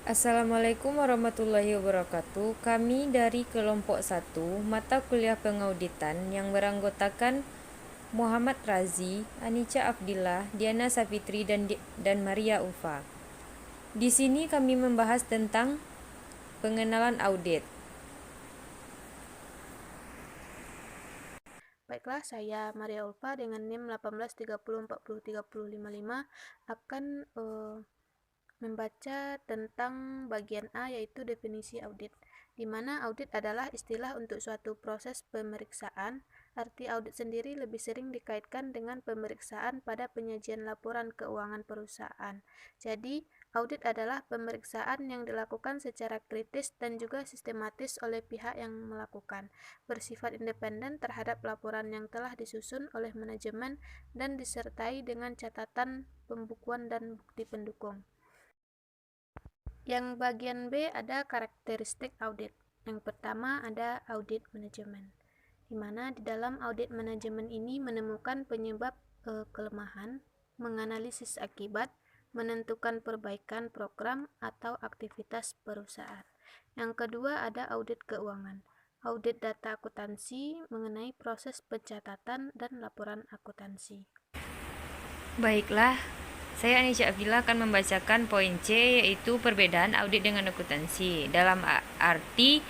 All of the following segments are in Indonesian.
Assalamualaikum warahmatullahi wabarakatuh. Kami dari kelompok 1 mata kuliah pengauditan yang beranggotakan Muhammad Razi, Anica Afdillah, Diana Safitri, dan Maria Ufa. Di sini kami membahas tentang pengenalan audit. Baiklah, saya Maria Ulfa dengan NIM 1830403055 akan membaca tentang bagian A, yaitu definisi audit, di mana audit adalah istilah untuk suatu proses pemeriksaan. Arti audit sendiri lebih sering dikaitkan dengan pemeriksaan pada penyajian laporan keuangan perusahaan. Jadi, audit adalah pemeriksaan yang dilakukan secara kritis dan juga sistematis oleh pihak yang melakukan, bersifat independen terhadap laporan yang telah disusun oleh manajemen dan disertai dengan catatan pembukuan dan bukti pendukung. Yang bagian B ada karakteristik audit. Yang pertama ada audit manajemen, di mana di dalam audit manajemen ini menemukan penyebab kelemahan, menganalisis akibat, menentukan perbaikan program atau aktivitas perusahaan. Yang kedua ada audit keuangan. Audit data akuntansi mengenai proses pencatatan dan laporan akuntansi. Baiklah, saya Anica Afdillah akan membacakan poin C, yaitu perbedaan audit dengan akuntansi. Dalam arti,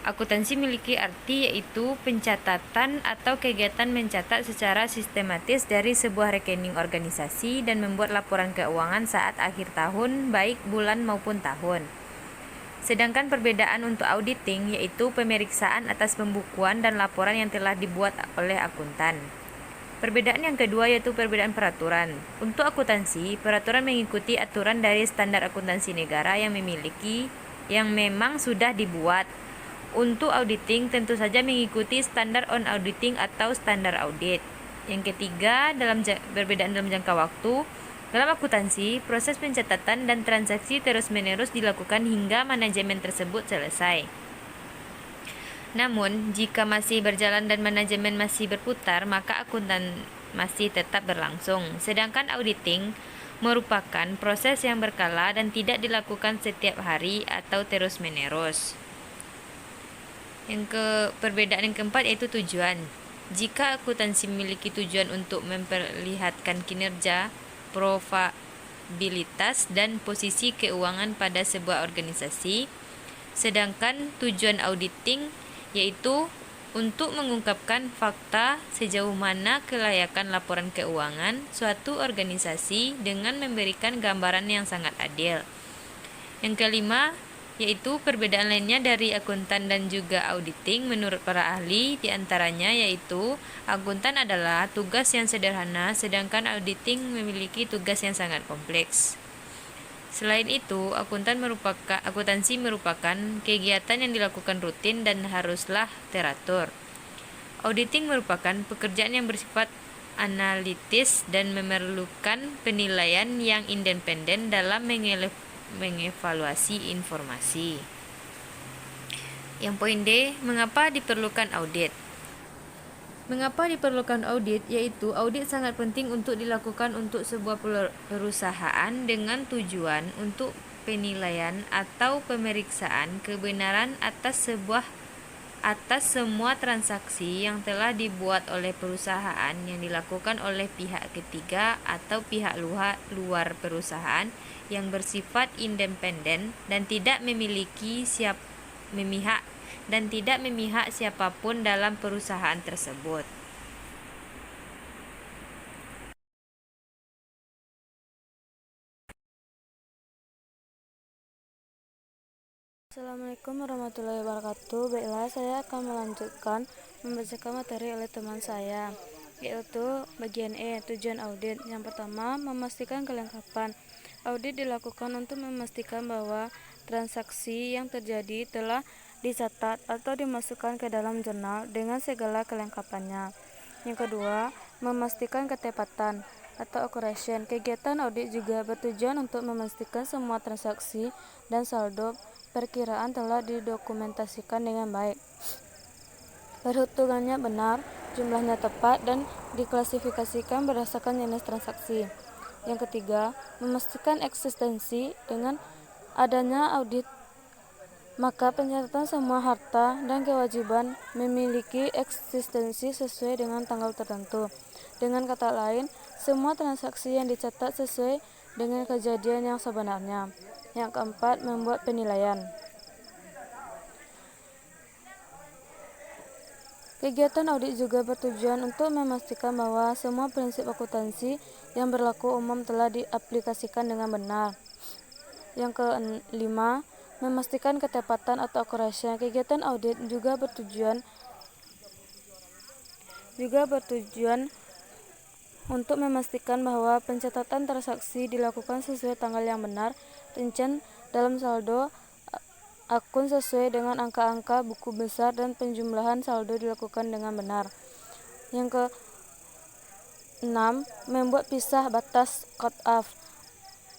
akuntansi memiliki arti yaitu pencatatan atau kegiatan mencatat secara sistematis dari sebuah rekening organisasi dan membuat laporan keuangan saat akhir tahun, baik bulan maupun tahun. Sedangkan perbedaan untuk auditing yaitu pemeriksaan atas pembukuan dan laporan yang telah dibuat oleh akuntan. Perbedaan yang kedua yaitu perbedaan peraturan. Untuk akuntansi, peraturan mengikuti aturan dari standar akuntansi negara yang memang sudah dibuat. Untuk auditing tentu saja mengikuti standar on auditing atau standar audit. Yang ketiga, perbedaan dalam jangka waktu. Dalam akuntansi, proses pencatatan dan transaksi terus-menerus dilakukan hingga manajemen tersebut selesai. Namun, jika masih berjalan dan manajemen masih berputar, maka akuntan masih tetap berlangsung. Sedangkan auditing merupakan proses yang berkala dan tidak dilakukan setiap hari atau terus-menerus. Perbedaan yang keempat yaitu tujuan. Jika akuntansi memiliki tujuan untuk memperlihatkan kinerja, profitabilitas, dan posisi keuangan pada sebuah organisasi, sedangkan tujuan auditing yaitu untuk mengungkapkan fakta sejauh mana kelayakan laporan keuangan suatu organisasi dengan memberikan gambaran yang sangat adil. Yang kelima, yaitu perbedaan lainnya dari akuntan dan juga auditing menurut para ahli, diantaranya yaitu akuntan adalah tugas yang sederhana, sedangkan auditing memiliki tugas yang sangat kompleks. Selain itu, akuntansi merupakan kegiatan yang dilakukan rutin dan haruslah teratur. Auditing merupakan pekerjaan yang bersifat analitis dan memerlukan penilaian yang independen dalam mengevaluasi informasi. Yang poin D, mengapa diperlukan audit? Mengapa diperlukan audit? Yaitu audit sangat penting untuk dilakukan untuk sebuah perusahaan dengan tujuan untuk penilaian atau pemeriksaan kebenaran atas semua transaksi yang telah dibuat oleh perusahaan yang dilakukan oleh pihak ketiga atau pihak luar perusahaan yang bersifat independen dan tidak memihak siapapun dalam perusahaan tersebut. Assalamualaikum warahmatullahi wabarakatuh. Baiklah, saya akan melanjutkan membacakan materi oleh teman saya, yaitu bagian E, tujuan audit. Yang pertama, memastikan kelengkapan. Audit dilakukan untuk memastikan bahwa transaksi yang terjadi telah dicatat atau dimasukkan ke dalam jurnal dengan segala kelengkapannya. Yang kedua, memastikan ketepatan atau accuracy. Kegiatan audit juga bertujuan untuk memastikan semua transaksi dan saldo perkiraan telah didokumentasikan dengan baik, perhitungannya benar, jumlahnya tepat, dan diklasifikasikan berdasarkan jenis transaksi. Yang ketiga, memastikan eksistensi dengan adanya audit, maka pencatatan semua harta dan kewajiban memiliki eksistensi sesuai dengan tanggal tertentu. Dengan kata lain, semua transaksi yang dicatat sesuai dengan kejadian yang sebenarnya. Yang keempat, membuat penilaian. Kegiatan audit juga bertujuan untuk memastikan bahwa semua prinsip akuntansi yang berlaku umum telah diaplikasikan dengan benar. Yang kelima, memastikan ketepatan atau akurasinya. Kegiatan audit juga bertujuan untuk memastikan bahwa pencatatan transaksi dilakukan sesuai tanggal yang benar, rincian dalam saldo akun sesuai dengan angka-angka buku besar, dan penjumlahan saldo dilakukan dengan benar. Yang keenam, membuat pisah batas cut-off.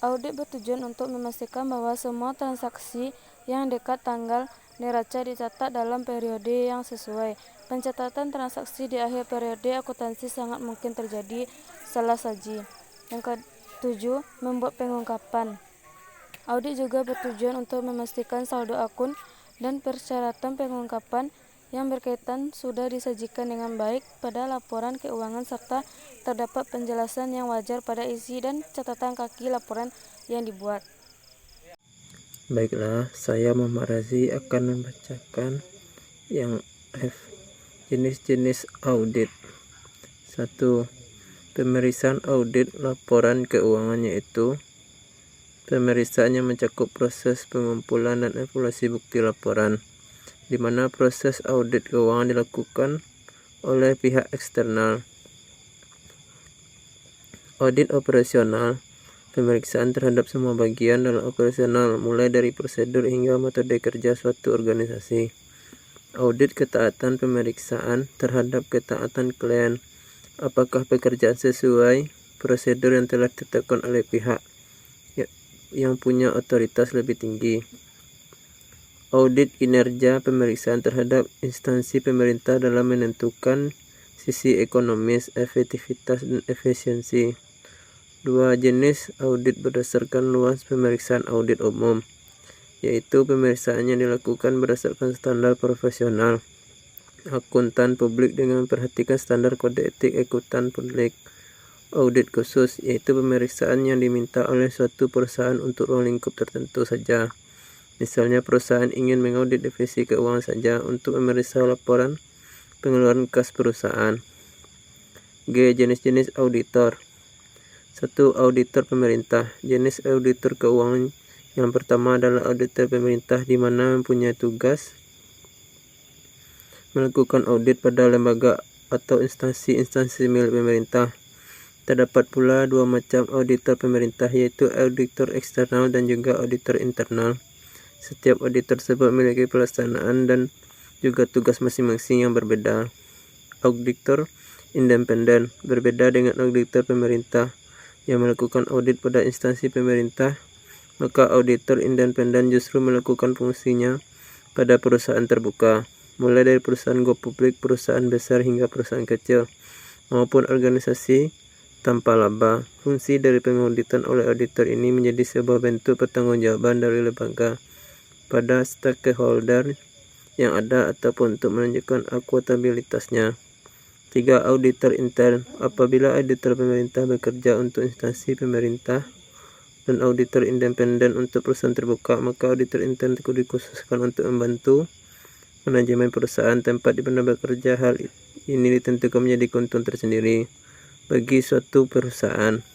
Audit bertujuan untuk memastikan bahwa semua transaksi yang dekat tanggal neraca dicatat dalam periode yang sesuai. Pencatatan transaksi di akhir periode akuntansi sangat mungkin terjadi salah saji. Yang ketujuh, membuat pengungkapan. Audit juga bertujuan untuk memastikan saldo akun dan persyaratan pengungkapan yang berkaitan sudah disajikan dengan baik pada laporan keuangan serta terdapat penjelasan yang wajar pada isi dan catatan kaki laporan yang dibuat. Baiklah, saya Muhammad Razi akan membacakan yang F. Jenis-jenis audit. 1. Pemeriksaan audit laporan keuangan, yaitu pemeriksaan yang mencakup proses pengumpulan dan evaluasi bukti laporan, di mana proses audit keuangan dilakukan oleh pihak eksternal. Audit operasional, pemeriksaan terhadap semua bagian dalam operasional, mulai dari prosedur hingga metode kerja suatu organisasi. Audit ketaatan, pemeriksaan terhadap ketaatan klien, apakah pekerjaan sesuai prosedur yang telah ditetapkan oleh pihak yang punya otoritas lebih tinggi. Audit kinerja, pemeriksaan terhadap instansi pemerintah dalam menentukan sisi ekonomis, efektivitas, dan efisiensi. 2. Jenis audit berdasarkan luas. Pemeriksaan audit umum, yaitu pemeriksaan yang dilakukan berdasarkan standar profesional akuntan publik dengan memperhatikan standar kode etik akuntan publik. Audit khusus, yaitu pemeriksaan yang diminta oleh suatu perusahaan untuk ruang lingkup tertentu saja. Misalnya, perusahaan ingin mengaudit divisi keuangan saja untuk memeriksa laporan pengeluaran kas perusahaan. G. Jenis-jenis auditor. 1. Auditor pemerintah. Jenis auditor keuangan yang pertama adalah auditor pemerintah, di mana mempunyai tugas melakukan audit pada lembaga atau instansi milik pemerintah. Terdapat pula dua macam auditor pemerintah, yaitu auditor eksternal dan juga auditor internal. Setiap auditor tersebut memiliki pelaksanaan dan juga tugas masing-masing yang berbeda. Auditor independen berbeda dengan auditor pemerintah yang melakukan audit pada instansi pemerintah, maka auditor independen justru melakukan fungsinya pada perusahaan terbuka, mulai dari perusahaan go publik, perusahaan besar hingga perusahaan kecil, maupun organisasi tanpa laba. Fungsi dari pengauditan oleh auditor ini menjadi sebuah bentuk pertanggungjawaban dari lembaga pada stakeholder yang ada ataupun untuk menunjukkan akuntabilitasnya. 3. Auditor intern. Apabila auditor pemerintah bekerja untuk instansi pemerintah dan auditor independen untuk perusahaan terbuka, maka auditor intern dikhususkan untuk membantu manajemen perusahaan tempat di mana bekerja. Hal ini ditentukan menjadi keuntungan tersendiri bagi suatu perusahaan.